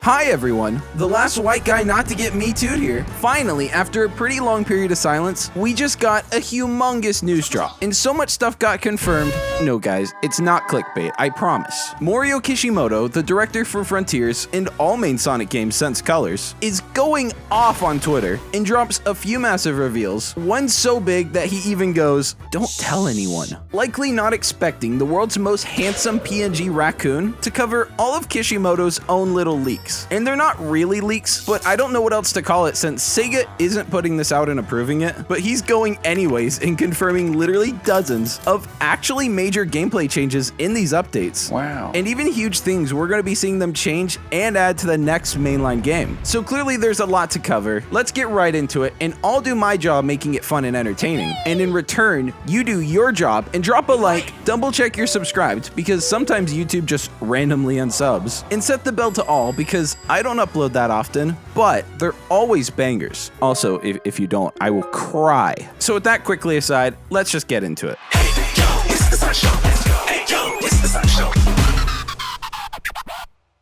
Hi everyone, the last white guy not to get me too'd here. Finally, after a pretty long period of silence, we just got a humongous news drop, and so much stuff got confirmed. No guys, it's not clickbait, I promise. Morio Kishimoto, the director for Frontiers and all main Sonic games since Colors, is going off on Twitter and drops a few massive reveals, one so big that he even goes, "Don't tell anyone." Likely not expecting the world's most handsome PNG raccoon to cover all of Kishimoto's own little leaks. And they're not really leaks, but I don't know what else to call it since Sega isn't putting this out and approving it, but he's going anyways and confirming literally dozens of actually major gameplay changes in these updates. Wow. And even huge things we're going to be seeing them change and add to the next mainline game. So clearly there's a lot to cover. Let's get right into it, and I'll do my job making it fun and entertaining. And in return, you do your job and drop a like, double check you're subscribed because sometimes YouTube just randomly unsubs, and set the bell to all because I don't upload that often, but they're always bangers. Also, if you don't, I will cry. So with that quickly aside, let's just get into it. Hey, yo, it's the Sun Show. Hey, yo, it's the Sun Show.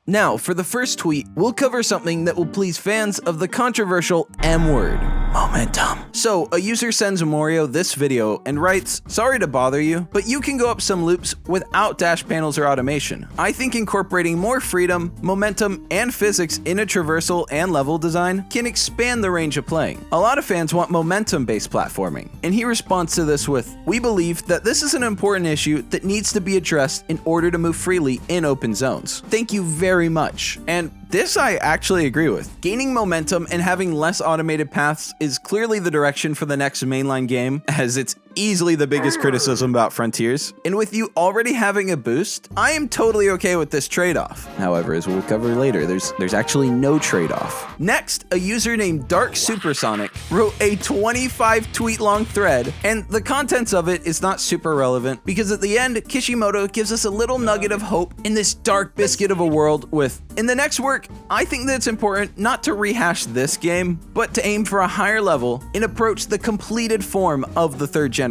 Now, for the first tweet, we'll cover something that will please fans of the controversial M word. Momentum. So, a user sends Morio this video and writes, "Sorry to bother you, but you can go up some loops without dash panels or automation. I think incorporating more freedom, momentum, and physics in a traversal and level design can expand the range of playing. A lot of fans want momentum-based platforming." And he responds to this with, "We believe that this is an important issue that needs to be addressed in order to move freely in open zones. Thank you very much." And this I actually agree with. Gaining momentum and having less automated paths is clearly the direction for the next mainline game, as it's easily the biggest criticism about Frontiers. And with you already having a boost, I am totally okay with this trade-off. However, as we'll cover later, there's actually no trade-off. Next, a user named Dark Supersonic wrote a 25 tweet long thread, and the contents of it is not super relevant because at the end, Kishimoto gives us a little nugget of hope in this dark biscuit of a world with, "In the next work, I think that it's important not to rehash this game, but to aim for a higher level and approach the completed form of the third generation.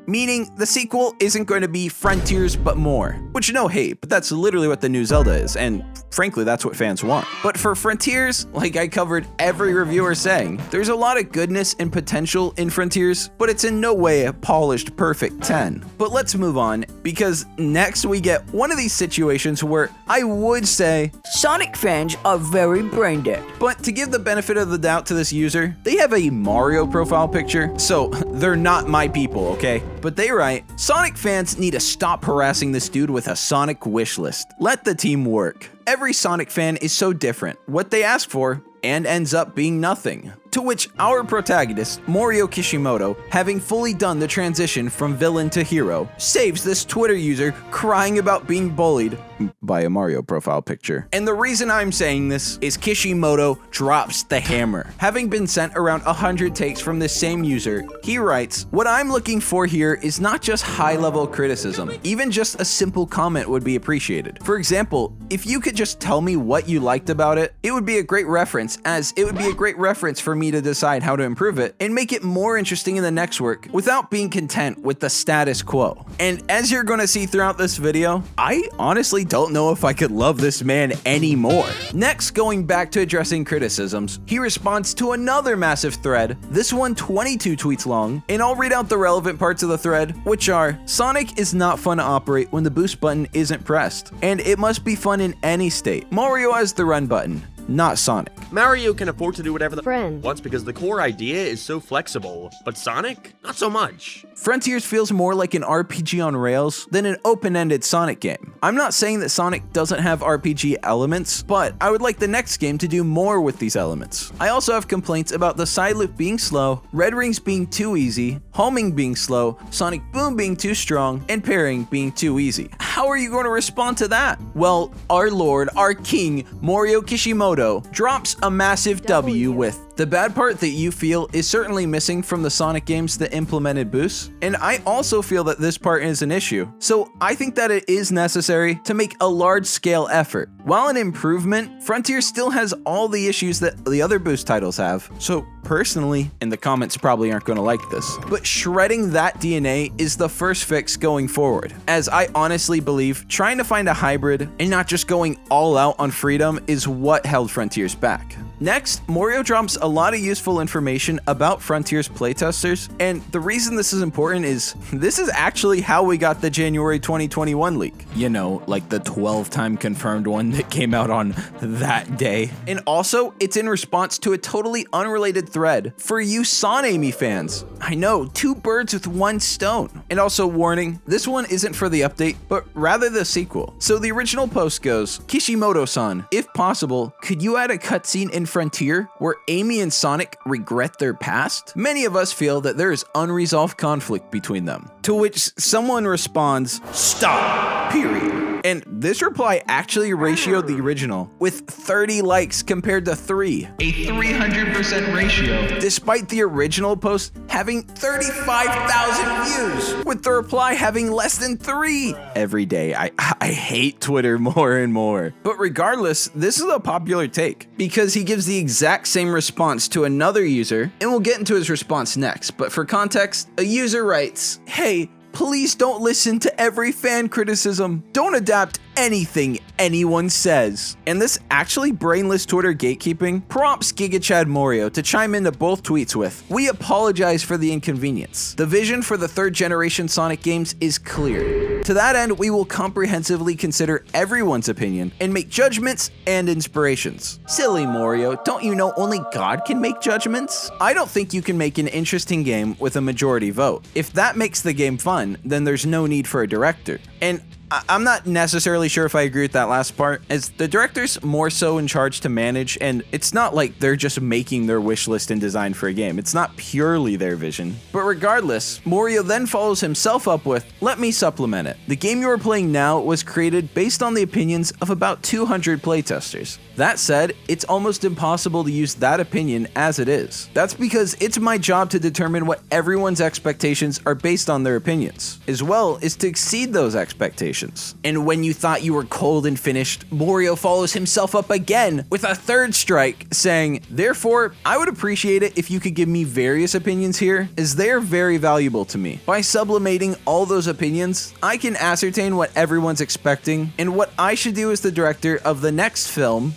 Meaning, the sequel isn't going to be Frontiers but more." Which, no hate, but that's literally what the new Zelda is, and frankly, that's what fans want. But for Frontiers, like I covered every reviewer saying, there's a lot of goodness and potential in Frontiers, but it's in no way a polished perfect 10. But let's move on, because next we get one of these situations where I would say Sonic fans are very brain dead. But to give the benefit of the doubt to this user, they have a Mario profile picture, so they're not my people, okay? But they write, "Sonic fans need to stop harassing this dude with a Sonic wish list. Let the team work. Every Sonic fan is so different. What they ask for, and ends up being nothing." To which our protagonist, Morio Kishimoto, having fully done the transition from villain to hero, saves this Twitter user crying about being bullied by a Mario profile picture. And the reason I'm saying this is Kishimoto drops the hammer. Having been sent around 100 takes from this same user, he writes, "What I'm looking for here is not just high-level criticism. Even just a simple comment would be appreciated. For example, if you could just tell me what you liked about it, it would be a great reference, as it would be a great reference for me to decide how to improve it and make it more interesting in the next work without being content with the status quo." And as you're going to see throughout this video, I honestly don't know if I could love this man anymore. Next, going back to addressing criticisms, he responds to another massive thread, this one 22 tweets long, and I'll read out the relevant parts of the thread, which are, "Sonic is not fun to operate when the boost button isn't pressed, and it must be fun in any state. Mario has the run button, not Sonic. Mario can afford to do whatever the Friend. wants because the core idea is so flexible, but Sonic, not so much." Frontiers feels more like an RPG on rails than an open-ended Sonic game. I'm not saying that Sonic doesn't have RPG elements, but I would like the next game to do more with these elements. I also have complaints about the side loop being slow, red rings being too easy, homing being slow, Sonic Boom being too strong, and parrying being too easy. How are you going to respond to that? Well, our lord, our king, Morio Kishimoto, drops a massive W with, The bad part that you feel is certainly missing from the Sonic games that implemented boosts, and I also feel that this part is an issue. So I think that it is necessary to make a large-scale effort. While an improvement, Frontier still has all the issues that the other boost titles have. So personally, and the comments probably aren't going to like this, but shredding that DNA is the first fix going forward, as I honestly believe trying to find a hybrid and not just going all out on freedom is what held Frontiers back. Next, Morio drops a lot of useful information about Frontier's playtesters, and the reason this is important is this is actually how we got the January 2021 leak. You know, like the 12-time confirmed one that came out on that day. And also, it's in response to a totally unrelated thread for you Sonamy fans. I know, 2 birds with 1 stone. And also, warning, this one isn't for the update, but rather the sequel. So the original post goes, Kishimoto-san, if possible, could you add a cutscene in Frontier where Amy and Sonic regret their past? Many of us feel that there is unresolved conflict between them. To which someone responds, stop, period. And this reply actually ratioed the original with 30 likes compared to 3. A 300% ratio. Despite the original post having 35,000 views, with the reply having less than 3. Every day, I hate Twitter more and more. But regardless, this is a popular take because he gives the exact same response to another user, and we'll get into his response next. But for context, a user writes, hey, please don't listen to every fan criticism. Don't adapt anything anyone says. And this actually brainless Twitter gatekeeping prompts GigaChad Morio to chime into both tweets with, we apologize for the inconvenience. The vision for the 3rd generation Sonic games is clear. To that end, we will comprehensively consider everyone's opinion and make judgments and inspirations. Silly Morio, don't you know only God can make judgments? I don't think you can make an interesting game with a majority vote. If that makes the game fun, then there's no need for a director. And I'm not necessarily sure if I agree with that last part, as the director's more so in charge to manage, and it's not like they're just making their wish list and design for a game. It's not purely their vision. But regardless, Morio then follows himself up with, let me supplement it. The game you are playing now was created based on the opinions of about 200 playtesters. That said, it's almost impossible to use that opinion as it is. That's because it's my job to determine what everyone's expectations are based on their opinions, as well as to exceed those expectations. And when you thought you were cold and finished, Morio follows himself up again with a 3rd strike, saying, therefore, I would appreciate it if you could give me various opinions here, as they are very valuable to me. By sublimating all those opinions, I can ascertain what everyone's expecting and what I should do as the director of the next film.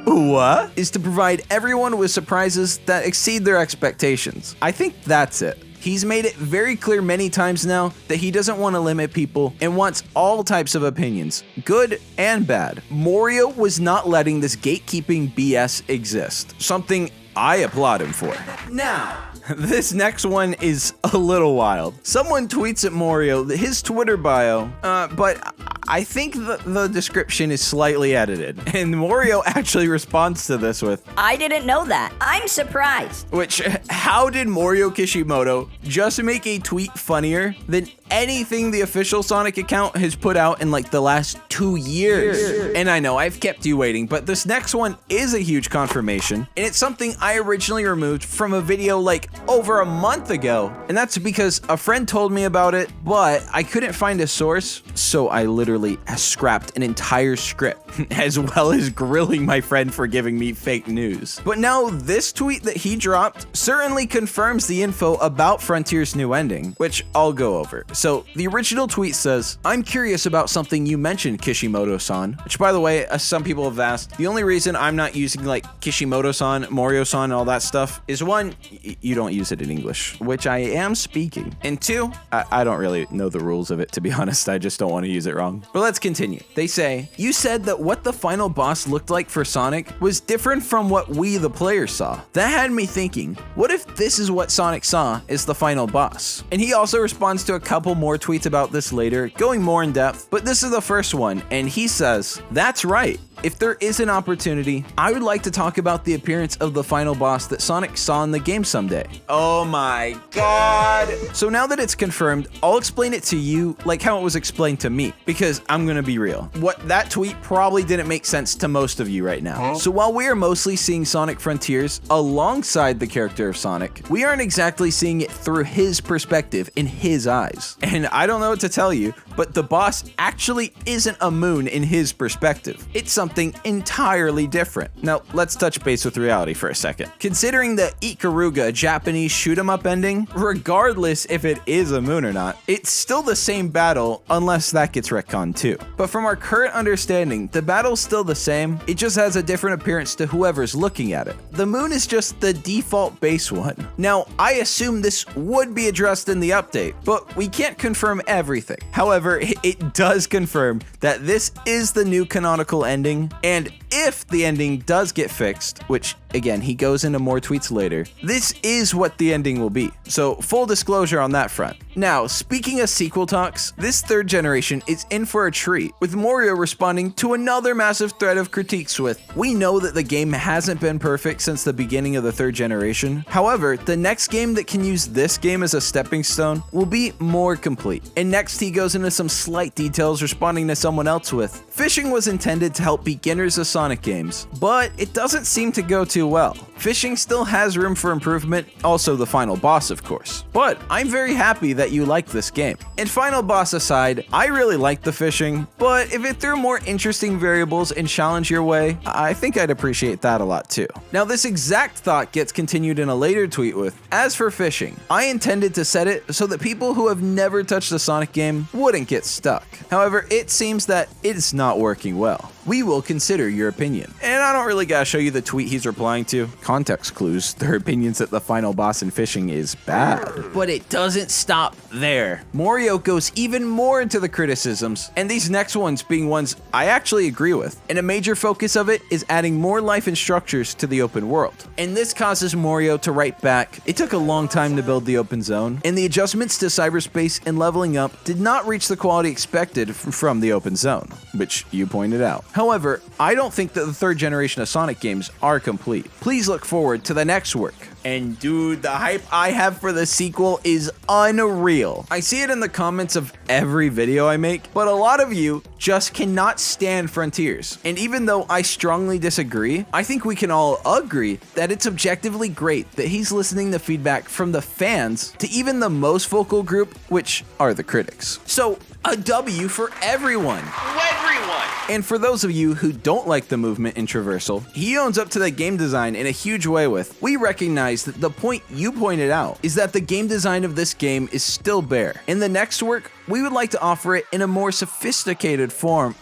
What? Is to provide everyone with surprises that exceed their expectations. I think that's it. He's made it very clear many times now that he doesn't want to limit people and wants all types of opinions, good and bad. Morio was not letting this gatekeeping BS exist, something I applaud him for. Now, this next one is a little wild. Someone tweets at Morio that his Twitter bio, but I think the description is slightly edited. And Morio actually responds to this with, I didn't know that. I'm surprised. which, how did Morio Kishimoto just make a tweet funnier than anything the official Sonic account has put out in like the last 2 years? And I know I've kept you waiting, but this next one is a huge confirmation, and it's something I originally removed from a video like over a month ago. And that's because a friend told me about it, but I couldn't find a source, so I literally scrapped an entire script, as well as grilling my friend for giving me fake news. But now this tweet that he dropped certainly confirms the info about Frontier's new ending, which I'll go over. So the original tweet says, I'm curious about something you mentioned, Kishimoto-san, which by the way, some people have asked, the only reason I'm not using like Kishimoto-san, Morio-san, and all that stuff is one, you don't use it in English, which I am speaking. And 2, I don't really know the rules of it, to be honest. I just don't want to use it wrong. But let's continue. They say, you said that what the final boss looked like for Sonic was different from what we, the players, saw. That had me thinking, what if this is what Sonic saw as the final boss? And he also responds to a couple more tweets about this later, going more in depth, but this is the first one, and he says, that's right. if there is an opportunity, I would like to talk about the appearance of the final boss that Sonic saw in the game someday. Oh my god! So now that it's confirmed, I'll explain it to you like how it was explained to me, because I'm gonna be real. That tweet probably didn't make sense to most of you right now. So while we are mostly seeing Sonic Frontiers alongside the character of Sonic, we aren't exactly seeing it through his perspective, in his eyes. And I don't know what to tell you, but the boss actually isn't a moon in his perspective. It's something entirely different. Now, let's touch base with reality for a second. Considering the Ikaruga Japanese shoot-'em-up ending, regardless if it is a moon or not, it's still the same battle unless that gets retconned too. But from our current understanding, the battle's still the same, it just has a different appearance to whoever's looking at it. The moon is just the default base one. Now, I assume this would be addressed in the update, but we can't confirm everything. However, it does confirm that this is the new canonical ending, and if the ending does get fixed, which again, he goes into more tweets later, this is what the ending will be. So full disclosure on that front. Now, speaking of sequel talks, this third generation is in for a treat, with Morio responding to another massive thread of critiques with, we know that the game hasn't been perfect since the beginning of the third generation. However, the next game that can use this game as a stepping stone will be more complete. And next he goes into some slight details responding to someone else with, fishing was intended to help beginners of Sonic games, but it doesn't seem to go too well. Fishing still has room for improvement, also the final boss of course. But I'm very happy that you like this game. And final boss aside, I really like the fishing, but if it threw more interesting variables and challenge your way, I think I'd appreciate that a lot too. Now this exact thought gets continued in a later tweet with, as for fishing, I intended to set it so that people who have never touched a Sonic game wouldn't get stuck. However, it seems that it's not working well. We will consider your opinion. And I don't really gotta show you the tweet he's replying to. Context clues, their opinions that the final boss in fishing is bad. But it doesn't stop there. Morio goes even more into the criticisms, and these next ones being ones I actually agree with. And a major focus of it is adding more life and structures to the open world. And this causes Morio to write back, it took a long time to build the open zone, and the adjustments to cyberspace and leveling up did not reach the quality expected from the open zone, which you pointed out. However, I don't think that the third generation of Sonic games are complete. Please look forward to the next work. And dude, the hype I have for the sequel is unreal. I see it in the comments of every video I make, but a lot of you just cannot stand Frontiers. And even though I strongly disagree, I think we can all agree that it's objectively great that he's listening to feedback from the fans to even the most vocal group, which are the critics. So a W for everyone. And for those of you who don't like the movement in traversal, he owns up to the game design in a huge way with, we recognize that the point you pointed out is that the game design of this game is still bare. In the next work, we would like to offer it in a more sophisticated form.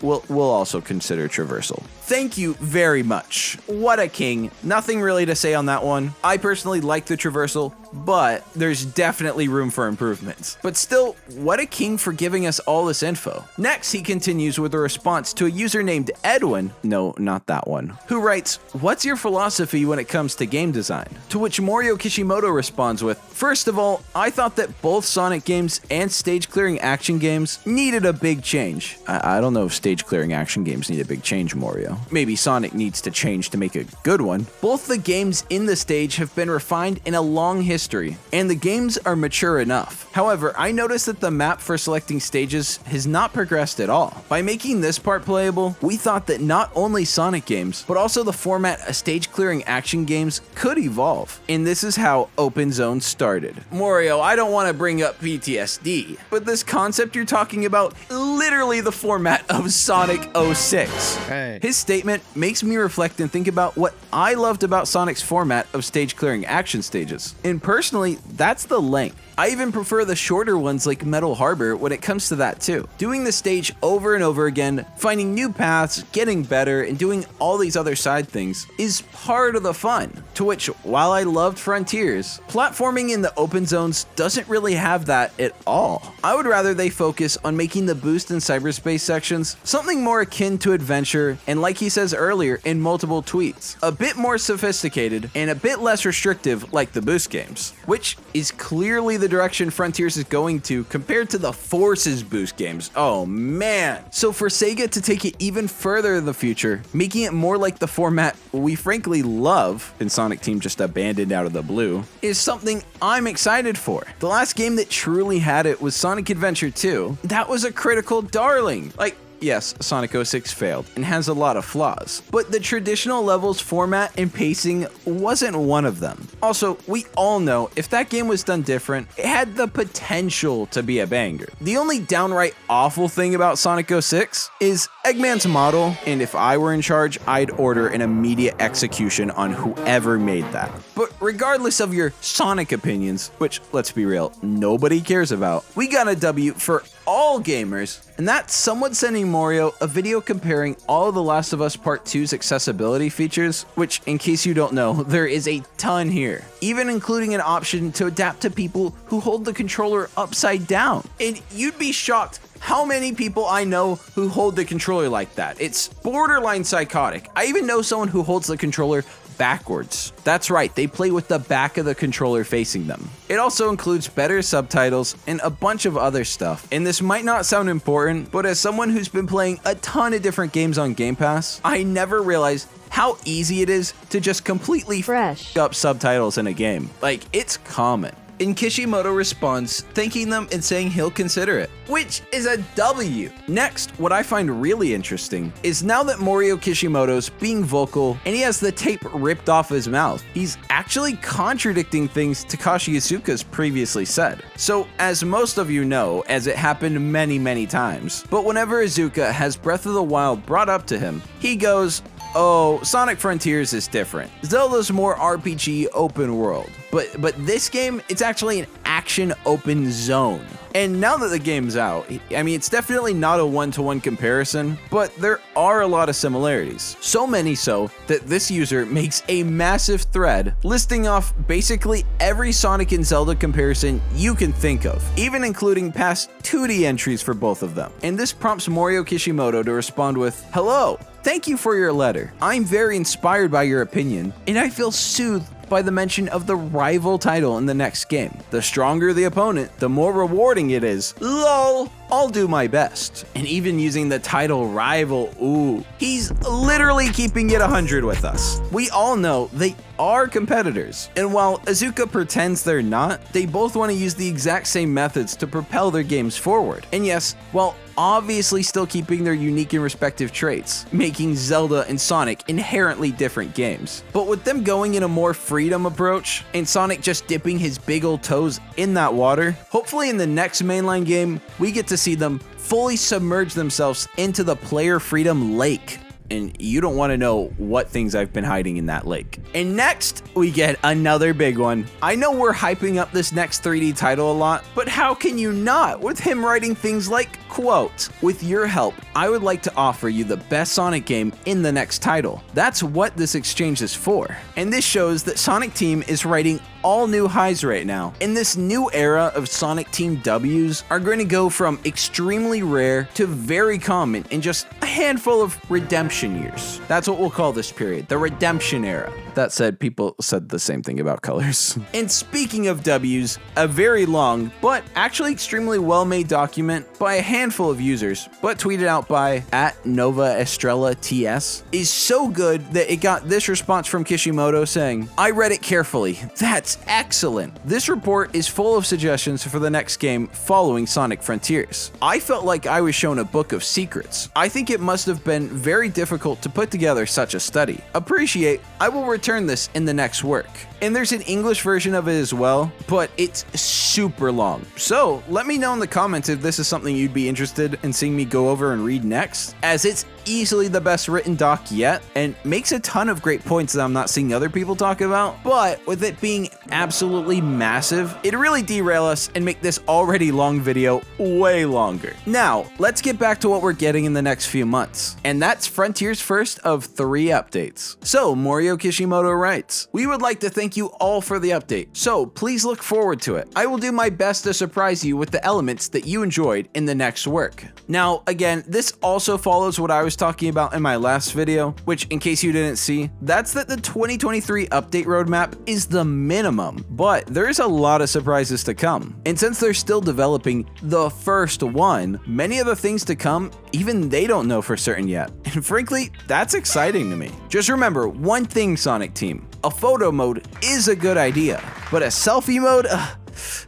We'll also consider traversal. Thank you very much. What a king. Nothing really to say on that one. I personally like the traversal, but there's definitely room for improvements. But still, what a king for giving us all this info. Next, he continues with a response to a user named Edwin, no, not that one, who writes, what's your philosophy when it comes to game design? To which Morio Kishimoto responds with, first of all, I thought that both Sonic games and stage clearing action games needed a big change. I don't know if stage clearing action games need a big change, Morio. Maybe Sonic needs to change to make a good one. Both the games in the stage have been refined in a long history, and the games are mature enough. However, I noticed that the map for selecting stages has not progressed at all. By making this part playable, we thought that not only Sonic games, but also the format of stage clearing action games could evolve. And this is how Open Zone started. Morio, I don't want to bring up PTSD, but this concept you're talking about, literally the format of Sonic 06. Hey. His statement makes me reflect and think about what I loved about Sonic's format of stage clearing action stages. And personally, that's the length. I even prefer the shorter ones like Metal Harbor when it comes to that too. Doing the stage over and over again, finding new paths, getting better, and doing all these other side things is part of the fun. To which, while I loved Frontiers, platforming in the open zones doesn't really have that at all. I would rather they focus on making the boost and cyberspace sections something more akin to adventure, and like he says earlier in multiple tweets, a bit more sophisticated and a bit less restrictive like the boost games, which is clearly the the direction Frontiers is going to compared to the Forces Boost games. Oh man. So for Sega to take it even further in the future, making it more like the format we frankly love, and Sonic Team just abandoned out of the blue, is something I'm excited for. The last game that truly had it was Sonic Adventure 2. That was a critical darling. Like, yes, Sonic 06 failed and has a lot of flaws, but the traditional levels format and pacing wasn't one of them. Also, we all know if that game was done different, it had the potential to be a banger. The only downright awful thing about Sonic 06 is Eggman's model, and if I were in charge, I'd order an immediate execution on whoever made that. But regardless of your Sonic opinions, which, let's be real, nobody cares about, we got a W for all gamers, and that's someone sending Mario a video comparing all of The Last of Us Part 2's accessibility features, which, in case you don't know, there is a ton here, even including an option to adapt to people who hold the controller upside down. And you'd be shocked how many people I know who hold the controller like that. It's borderline psychotic. I even know someone who holds the controller backwards. That's right, they play with the back of the controller facing them. It also includes better subtitles and a bunch of other stuff. And this might not sound important, but as someone who's been playing a ton of different games on Game Pass, I never realized how easy it is to just completely f up subtitles in a game. Like, it's common. And Kishimoto responds, thanking them and saying he'll consider it, which is a W. Next, what I find really interesting is now that Mario Kishimoto's being vocal and he has the tape ripped off his mouth, he's actually contradicting things Takashi Iizuka's previously said. So, as most of you know, as it happened many times, but whenever Iizuka has Breath of the Wild brought up to him, he goes, oh, Sonic Frontiers is different. Zelda's more RPG open world. But this game, it's actually an action open zone. And now that the game's out, I mean, it's definitely not a one-to-one comparison, but there are a lot of similarities. So many so that this user makes a massive thread listing off basically every Sonic and Zelda comparison you can think of, even including past 2D entries for both of them. And this prompts Mario Kishimoto to respond with, hello, thank you for your letter. I'm very inspired by your opinion, and I feel soothed by the mention of the rival title in the next game. The stronger the opponent, the more rewarding it is. LOL, I'll do my best. And even using the title rival, ooh, he's literally keeping it 100 with us. We all know they are competitors, and while Iizuka pretends they're not, they both want to use the exact same methods to propel their games forward. And yes, while obviously still keeping their unique and respective traits, making Zelda and Sonic inherently different games. But with them going in a more freedom approach, and Sonic just dipping his big old toes in that water, hopefully in the next mainline game, we get to see them fully submerge themselves into the player freedom lake. And you don't want to know what things I've been hiding in that lake. And next, we get another big one. I know we're hyping up this next 3D title a lot, but how can you not with him writing things like, quote, with your help, I would like to offer you the best Sonic game in the next title. That's what this exchange is for. And this shows that Sonic Team is writing all new highs right now. And this new era of Sonic Team W's are going to go from extremely rare to very common in just a handful of redemption years. That's what we'll call this period, the redemption era. That said, people said the same thing about colors. And speaking of W's, a very long, but actually extremely well-made document by a handful of users, but tweeted out by @NovaEstrella_TS, is so good that it got this response from Kishimoto saying, I read it carefully. That's excellent. This report is full of suggestions for the next game following Sonic Frontiers. I felt like I was shown a book of secrets. I think it must have been very difficult to put together such a study. Appreciate, I will return this in the next work. And there's an English version of it as well, but it's super long. So let me know in the comments if this is something you'd be interested in seeing me go over and read next, as it's easily the best written doc yet and makes a ton of great points that I'm not seeing other people talk about. But with it being absolutely massive, it'd really derail us and make this already long video way longer. Now, let's get back to what we're getting in the next few months, and that's Frontier's first of 3 updates. So Mario Kishimoto writes, we would like to thank you all for the update, so please look forward to it. I will do my best to surprise you with the elements that you enjoyed in the next work. Now, again, this also follows what I was talking about in my last video, which in case you didn't see, that's that the 2023 update roadmap is the minimum, but there's a lot of surprises to come. And since they're still developing the first one, many of the things to come, even they don't know for certain yet. And frankly, that's exciting to me. Just remember one thing, Sonic Team, a photo mode is a good idea, but a selfie mode,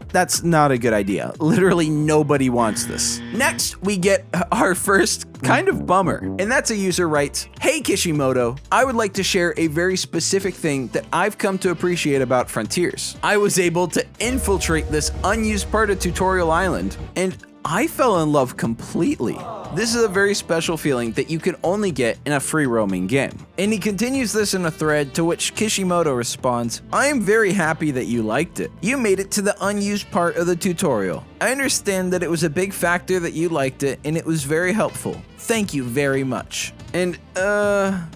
that's not a good idea. Literally nobody wants this. Next, we get our first kind of bummer, and that's a user writes, "Hey Kishimoto, I would like to share a very specific thing that I've come to appreciate about Frontiers. I was able to infiltrate this unused part of Tutorial Island, and I fell in love completely. This is a very special feeling that you can only get in a free roaming game." And he continues this in a thread, to which Kishimoto responds, "I am very happy that you liked it. You made it to the unused part of the tutorial. I understand that it was a big factor that you liked it, and it was very helpful. Thank you very much." And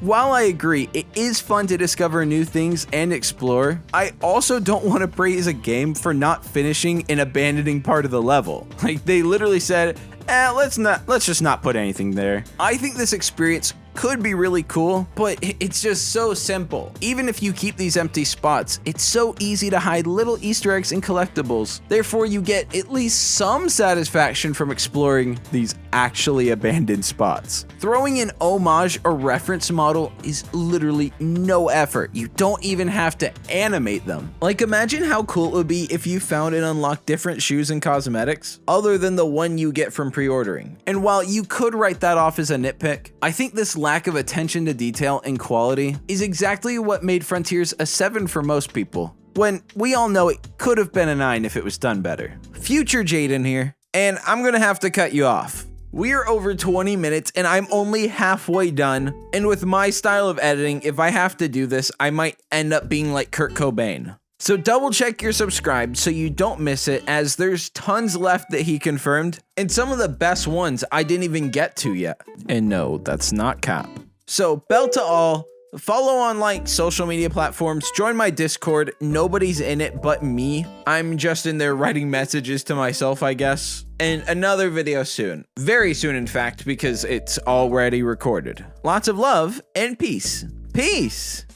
while I agree, it is fun to discover new things and explore, I also don't want to praise a game for not finishing and abandoning part of the level. Like, they literally said, let's just not put anything there. I think this experience could be really cool, but it's just so simple. Even if you keep these empty spots, it's so easy to hide little Easter eggs and collectibles. Therefore, you get at least some satisfaction from exploring these actually abandoned spots. Throwing an homage or reference model is literally no effort. You don't even have to animate them. Like, imagine how cool it would be if you found and unlocked different shoes and cosmetics other than the one you get from pre-ordering. And while you could write that off as a nitpick, I think this lack of attention to detail and quality is exactly what made Frontiers a 7 for most people, when we all know it could have been a 9 if it was done better. Future Jaden here, and I'm gonna have to cut you off. We're over 20 minutes and I'm only halfway done, and with my style of editing, if I have to do this, I might end up being like Kurt Cobain. So double check you're subscribed so you don't miss it, as there's tons left that he confirmed, and some of the best ones I didn't even get to yet. And no, that's not cap. So bell to all, follow on like social media platforms, join my Discord, nobody's in it but me. I'm just in there writing messages to myself, I guess. And another video soon. Very soon, in fact, because it's already recorded. Lots of love and peace. Peace!